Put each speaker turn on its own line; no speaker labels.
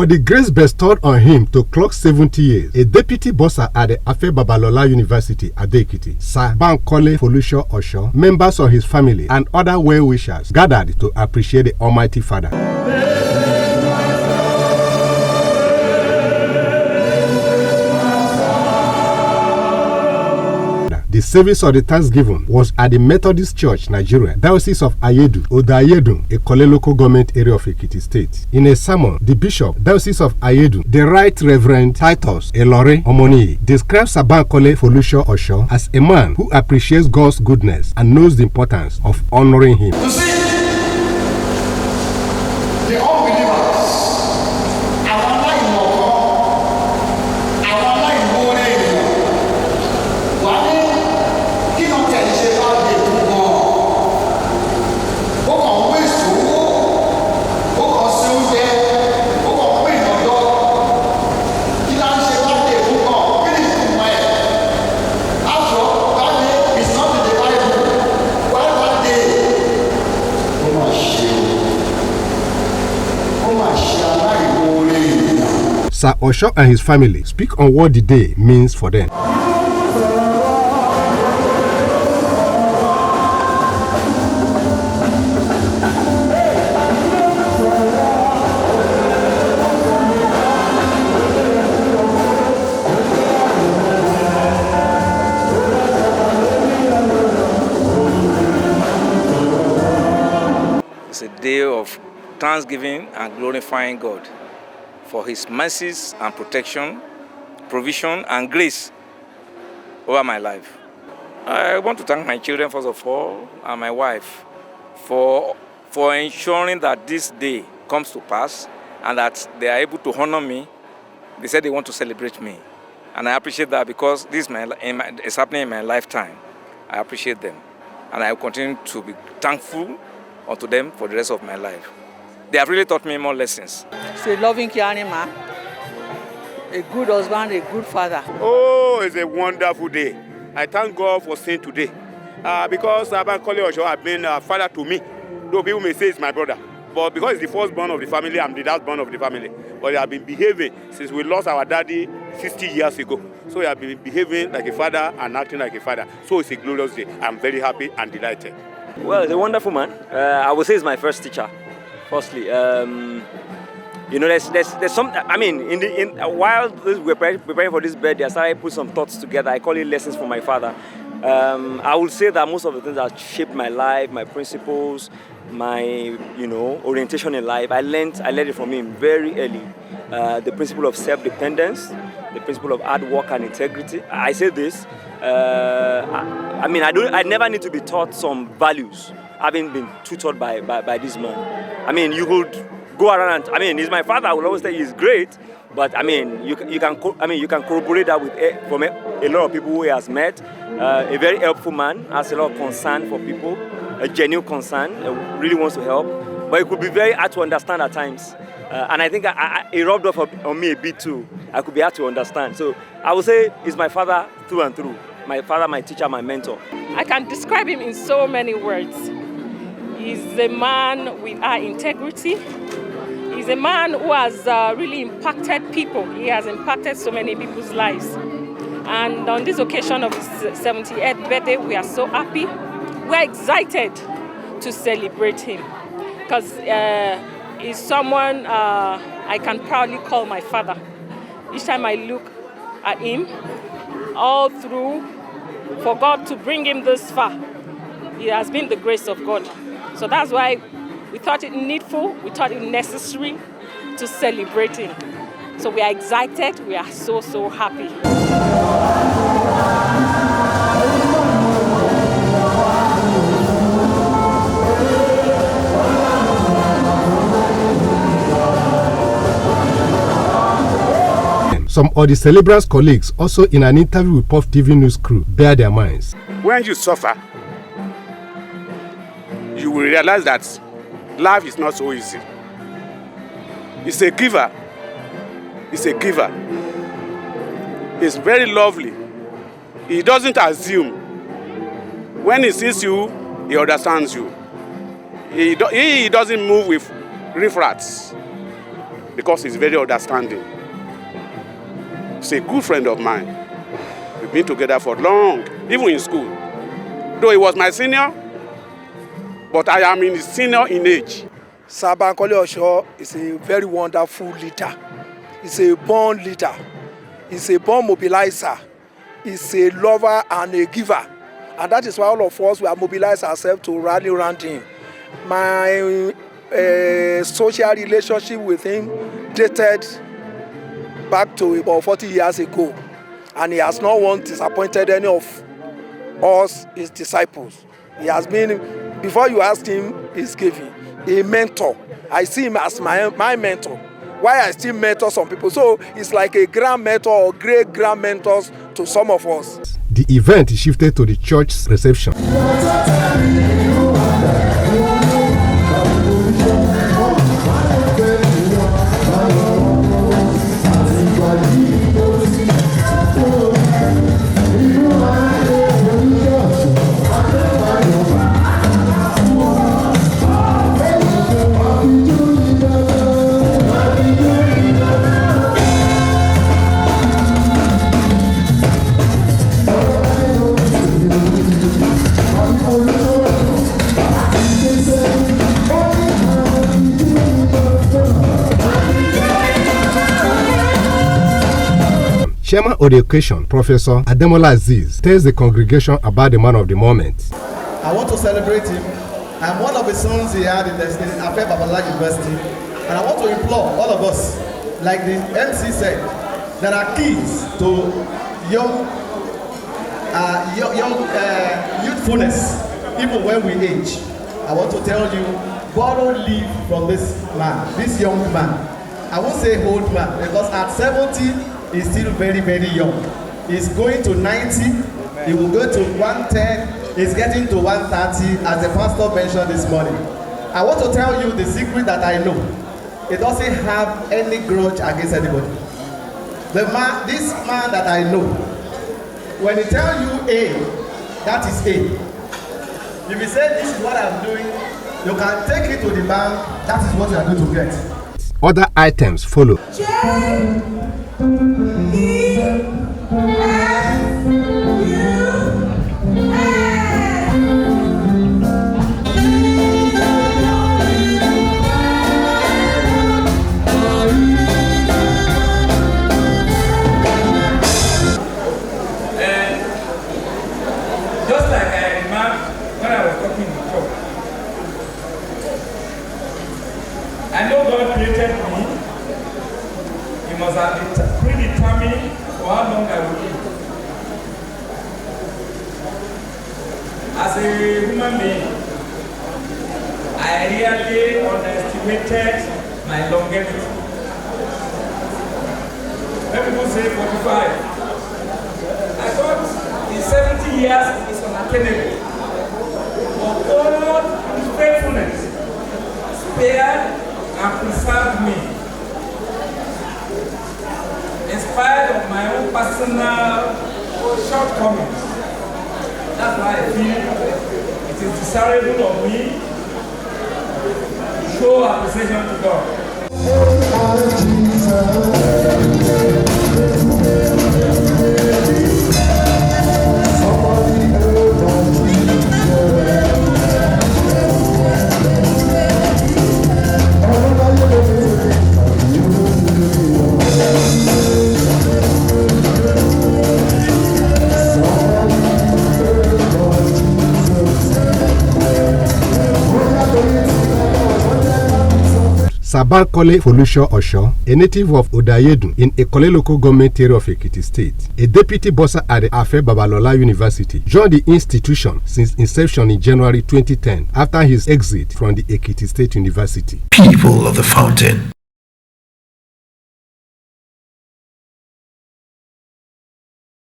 For the grace bestowed on him to clock 70 years, a deputy bursar at the Babalola University, Ado-Ekiti, Sir Bankole Foluso Oso, members of his family, and other well-wishers gathered to appreciate the Almighty Father. The service of the Thanksgiving was at the Methodist Church, Nigeria, Diocese of Ayedu, Odayedu, Ekole local government area of Ekiti State. In a sermon, the Bishop, Diocese of Ayedu, the Right Reverend Titus Elore Omoni, describes Bankole Foluso Oso as a man who appreciates God's goodness and knows the importance of honoring him.
You see, the unbelievers,
Sir Osho and his family speak on what the day means for them.
It's a day of thanksgiving and glorifying God for his mercies and protection, provision and grace over my life. I want to thank my children first of all and my wife for ensuring that this day comes to pass and that they are able to honor me. They said they want to celebrate me. And I appreciate that because this is happening in my lifetime. I appreciate them. And I will continue to be thankful unto them for the rest of my life. They have really taught me more lessons.
He's a loving, caring man, a good husband, a good father.
Oh, it's a wonderful day. I thank God for seeing today. Because Bankole Oso has been a father to me. Though people may say it's my brother. But because he's the firstborn of the family, I'm the lastborn of the family. But he has been behaving since we lost our daddy 60 years ago. So he has been behaving like a father and acting like a father. So it's a glorious day. I'm very happy and delighted.
Well, he's a wonderful man. I would say he's my first teacher. Firstly, you know, there's some. I mean, while we're preparing for this birthday, I started to put some thoughts together. I call it lessons from my father. I would say that most of the things that shaped my life, my principles, my orientation in life, I learned it from him very early. The principle of self-dependence, the principle of hard work and integrity. I say this. I mean, I never need to be taught some values, having been tutored by this man. I mean, you could go around. I mean, he's my father. I will always say he's great, but I mean, you can corroborate that with from a lot of people who he has met. A very helpful man, has a lot of concern for people, a genuine concern, really wants to help, but it could be very hard to understand at times. And I think it rubbed off on me a bit too. I could be hard to understand. So I would say he's my father through and through. My father, my teacher, my mentor.
I can describe him in so many words. He's a man with high integrity. He's a man who has really impacted people. He has impacted so many people's lives. And on this occasion of his 70th birthday, we are so happy. We're excited to celebrate him because he's someone I can proudly call my father. Each time I look at him, all through, for God to bring him this far, it has been the grace of God. So that's why we thought it needful, we thought it necessary to celebrate him. So we are excited, we are so happy.
Some of the celebrants' colleagues, also in an interview with Puff TV News crew, bare their minds.
When you suffer, you will realize that life is not so easy. He's a giver. He's a giver. He's very lovely. He doesn't assume. When he sees you, he understands you. He doesn't move with riffraffs. because he's very understanding. He's a good friend of mine. We've been together for long, even in school. Though he was my senior, but I am his senior in age.
Sir Bankole Oso is a very wonderful leader. He's a born leader. He's a born mobilizer. He's a lover and a giver. And that is why all of us, we have mobilized ourselves to rally around him. My social relationship with him dated back to about 40 years ago. And he has not once disappointed any of us, his disciples. He has been, before you ask him, he's giving. A mentor. I see him as my mentor. Why I still mentor some people. So it's like a grand mentor or great grand mentors to some of us.
The event shifted to the church's reception. Chairman of the occasion, Professor Ademola Aziz, tells the congregation about the man of the moment.
I want to celebrate him. I'm one of the sons he had in Babalola University, and I want to implore all of us, like the MC said, there are keys to young youthfulness, even when we age. I want to tell you, borrow leave from this man, this young man. I won't say old man, because at 70, he's still very, very young. He's going to 90, he will go to 110, he's getting to 130, as the pastor mentioned this morning. I want to tell you the secret that I know. He doesn't have any grudge against anybody. This man that I know, when he tells you A, that is A. If he says this is what I'm doing, you can take it to the bank, that is what you are going to get.
Other items follow.
Just like I remarked when I was talking in church, I know God created me. He must have been predetermined for how long I will live. As a human being, I really underestimated my longevity. When people say 45, I thought in 70 years is unattainable. But God, His faithfulness, spared and preserved me. In spite of my own personal shortcomings. That's why I feel it is desirable of me to show appreciation to God.
Bankole Foluso Oso, a native of Ado-Ekiti in Ekole local government area of Ekiti State, a deputy bursar at the Babalola University, joined the institution since inception in January 2010 after his exit from the Ekiti State University.
People of the fountain.